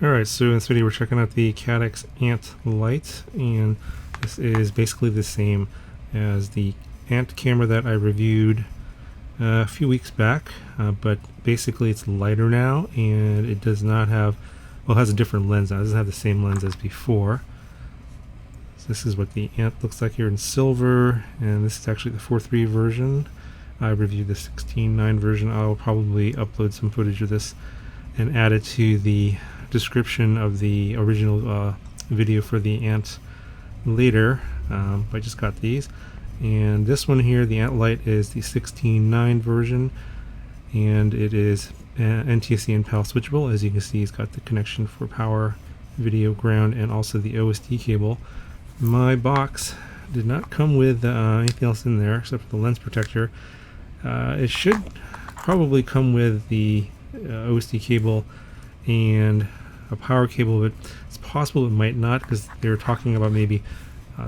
Alright, so in this video we're checking out the Caddx Ant Lite, and this is basically the same as the Ant camera that I reviewed a few weeks back, but basically it's lighter now, and it does not have, well, it has a different lens now. It doesn't have the same lens as before. So this is what the Ant looks like here in silver, and this is actually the 4.3 version. I reviewed the 16.9 version. I will probably upload some footage of this and add it to the description of the original video for the Ant later. I just got these, and this one here, the Ant Lite, is the 16.9 version, and it is NTSC and PAL switchable. As you can see, it's got the connection for power, video, ground, and also the OSD cable. My box did not come with anything else in there except for the lens protector. It should probably come with the OSD cable and a power cable, but it's possible it might not, because they were talking about maybe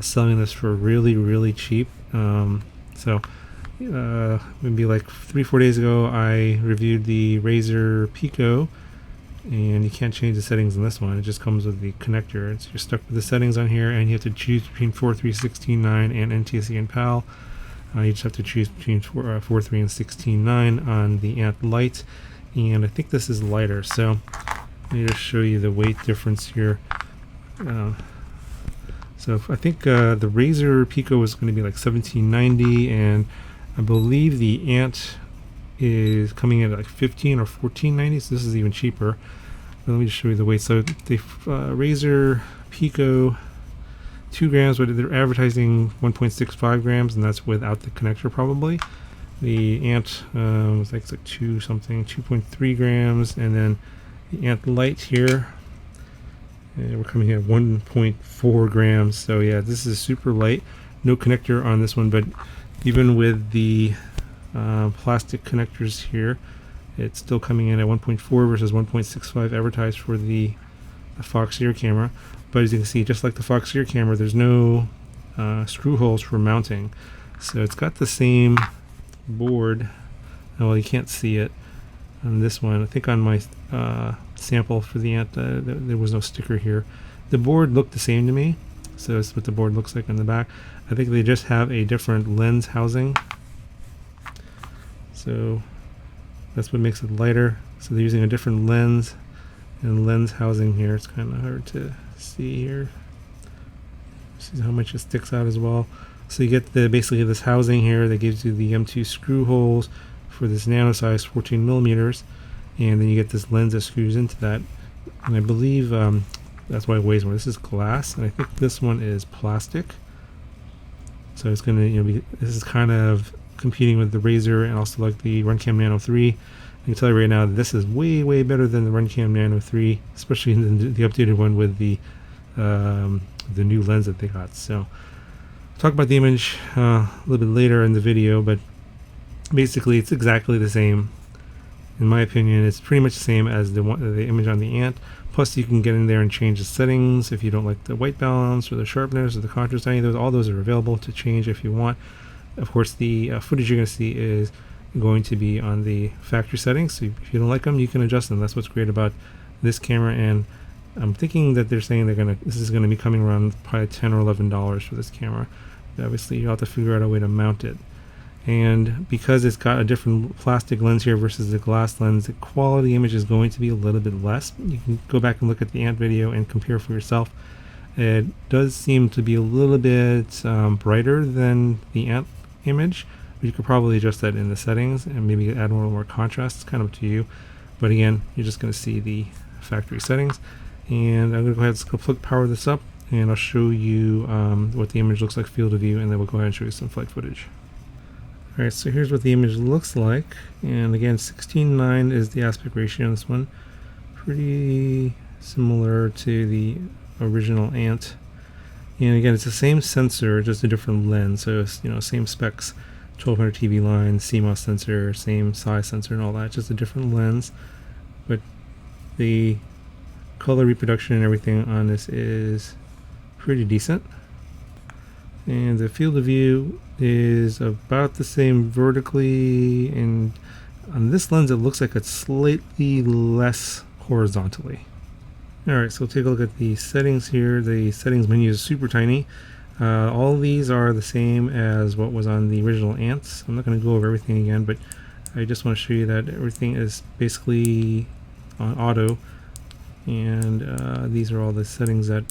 selling this for really cheap. Maybe like 3-4 days ago I reviewed the Razer Pico, and you can't change the settings on this one. It just comes with the connector. You're stuck with the settings on here, and you have to choose between 4.3, 16.9 and NTSC and PAL. You just have to choose between 4.3 and 16.9 on the Ant Lite, and I think this is lighter, so let me just show you the weight difference here. So I think the Razer Pico was going to be like 1790, and I believe the Ant is coming in at like 15 or 1490, so this is even cheaper. But let me just show you the weight. So the Razer Pico, 2 grams, but they're advertising 1.65 grams, and that's without the connector probably. The Ant was like 2.3 grams, and then the Ant Lite here, and we're coming in at 1.4 grams. So yeah, this is super light. No connector on this one, but even with the plastic connectors here, it's still coming in at 1.4 versus 1.65 advertised for the Foxeer camera. But as you can see, just like the Foxeer camera, there's no screw holes for mounting. So it's got the same board. Well, you can't see it on this one. I think on my sample for the Ant, there was no sticker here. The board looked the same to me, so that's what the board looks like on the back. I think they just have a different lens housing, so that's what makes it lighter. So they're using a different lens and lens housing here. It's kind of hard to see here. See how much it sticks out as well. So you get basically this housing here that gives you the M2 screw holes for this nano size 14 millimeters, and then you get this lens that screws into that. And I believe that's why it weighs more. This is glass, and I think this one is plastic. So it's going to, this is kind of competing with the Razer and also like the Runcam Nano 3. I can tell you right now that this is way better than the Runcam Nano 3, especially in the updated one with the new lens that they got. So I'll talk about the image a little bit later in the video, but basically it's exactly the same. In my opinion, it's pretty much the same as the image on the Ant. Plus, you can get in there and change the settings if you don't like the white balance or the sharpness or the contrast. Any of those, all those are available to change if you want. Of course, the footage you're going to see is going to be on the factory settings. So if you don't like them, you can adjust them. That's what's great about this camera. And I'm thinking that they're saying this is going to be coming around probably $10 or $11 for this camera. But obviously, you'll have to figure out a way to mount it. And because it's got a different plastic lens here versus the glass lens, the quality image is going to be a little bit less. You can go back and look at the Ant video and compare for yourself. It does seem to be a little bit brighter than the Ant image, but you could probably adjust that in the settings and maybe add a little more contrast. It's kind of up to you. But again, you're just going to see the factory settings. And I'm going to go ahead and power this up, and I'll show you what the image looks like field of view, and then we'll go ahead and show you some flight footage. Alright, so here's what the image looks like, and again, 16:9 is the aspect ratio on this one. Pretty similar to the original Ant. And again, it's the same sensor, just a different lens, so it's, same specs, 1200 TV line, CMOS sensor, same size sensor and all that, just a different lens. But the color reproduction and everything on this is pretty decent. And the field of view is about the same vertically, and on this lens it looks like it's slightly less horizontally. Alright, so take a look at the settings here. The settings menu is super tiny. All these are the same as what was on the original Ants. I'm not going to go over everything again, but I just want to show you that everything is basically on auto, and these are all the settings that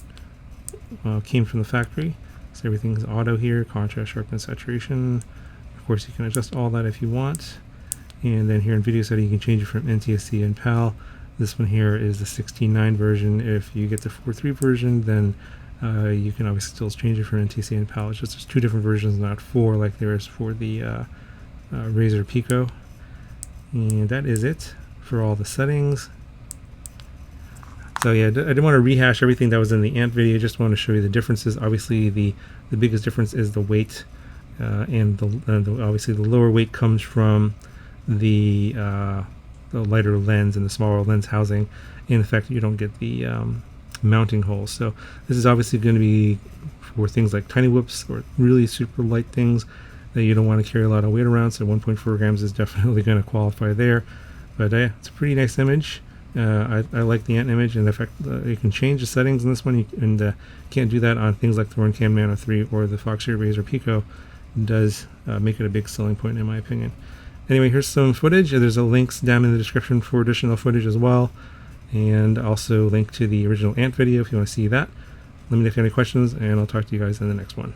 came from the factory. So everything's auto here: contrast, sharpness, saturation. Of course, you can adjust all that if you want. And then here in video setting, you can change it from NTSC and PAL. This one here is the 16.9 version. If you get the 4.3 version, then you can obviously still change it from NTSC and PAL. It's just there's two different versions, not four like there is for the Razer Pico. And that is it for all the settings. So yeah, I didn't want to rehash everything that was in the Ant video. Just want to show you the differences. Obviously, the biggest difference is the weight, and obviously the lower weight comes from the lighter lens and the smaller lens housing, and the fact that you don't get the mounting holes. So this is obviously going to be for things like tiny whoops or really super light things that you don't want to carry a lot of weight around. So 1.4 grams is definitely going to qualify there. But it's a pretty nice image. I like the Ant image, and the fact that you can change the settings in this one, and can't do that on things like the Runcan Nano 3 or the Foxeer Razer Pico. It does make it a big selling point in my opinion. Anyway, here's some footage. There's a links down in the description for additional footage as well, and also link to the original Ant video if you want to see that. Let me know if you have any questions, and I'll talk to you guys in the next one.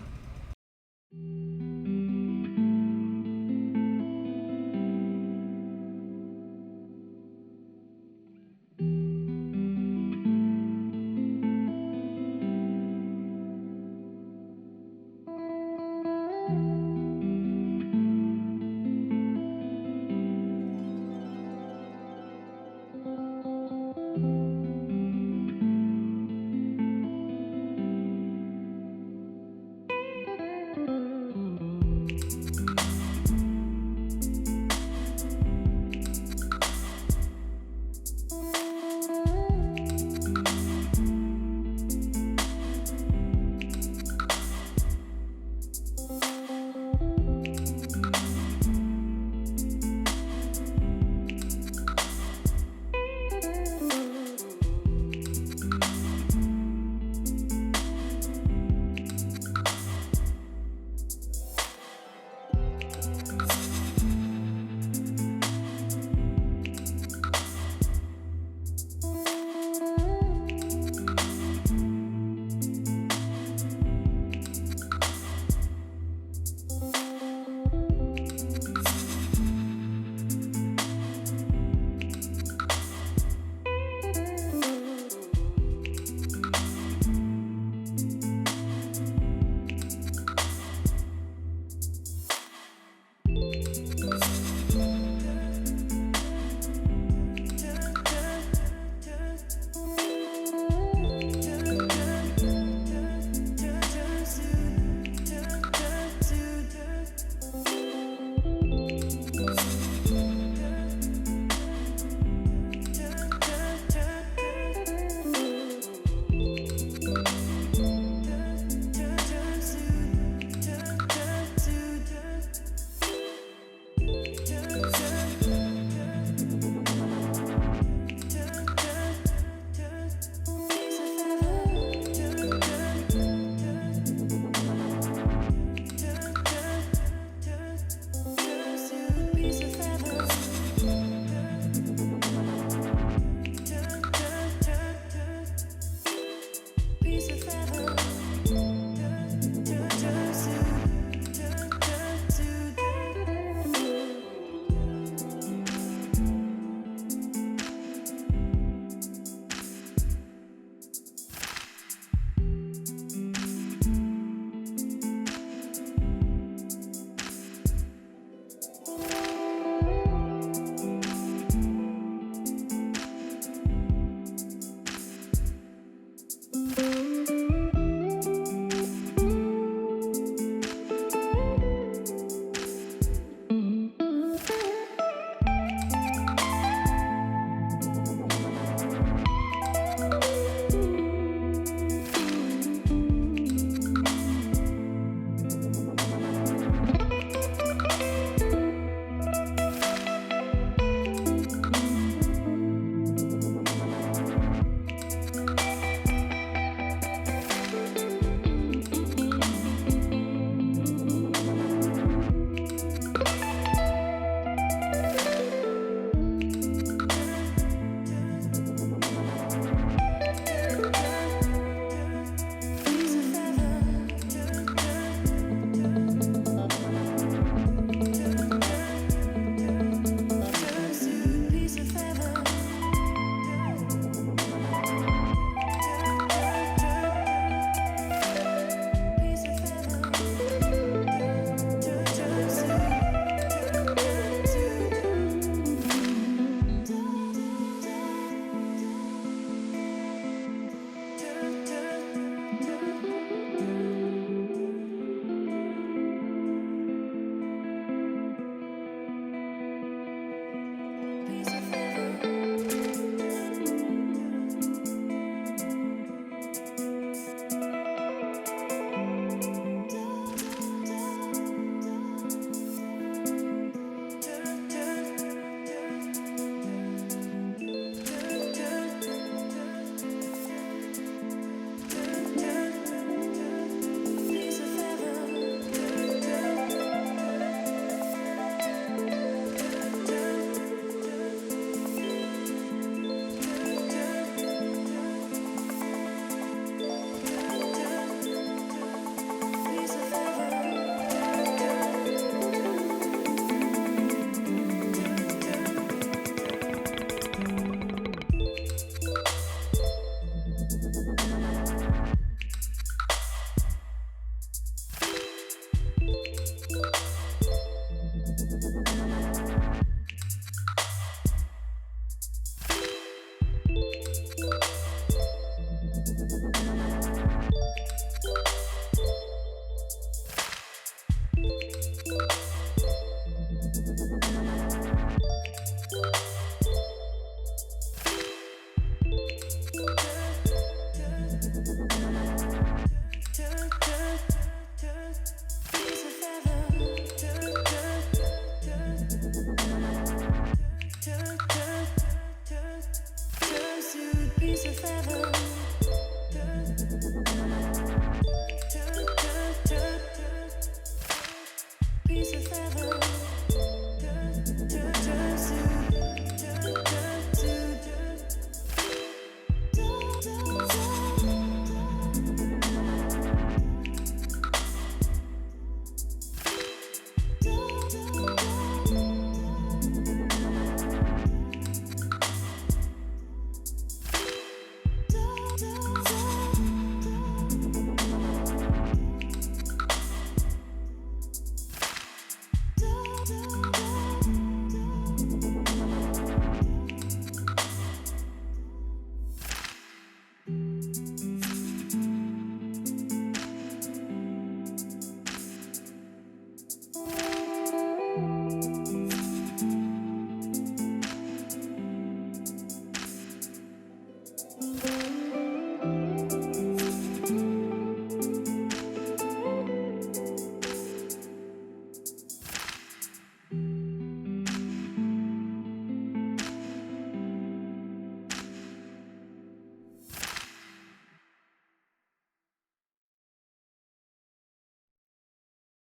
feather.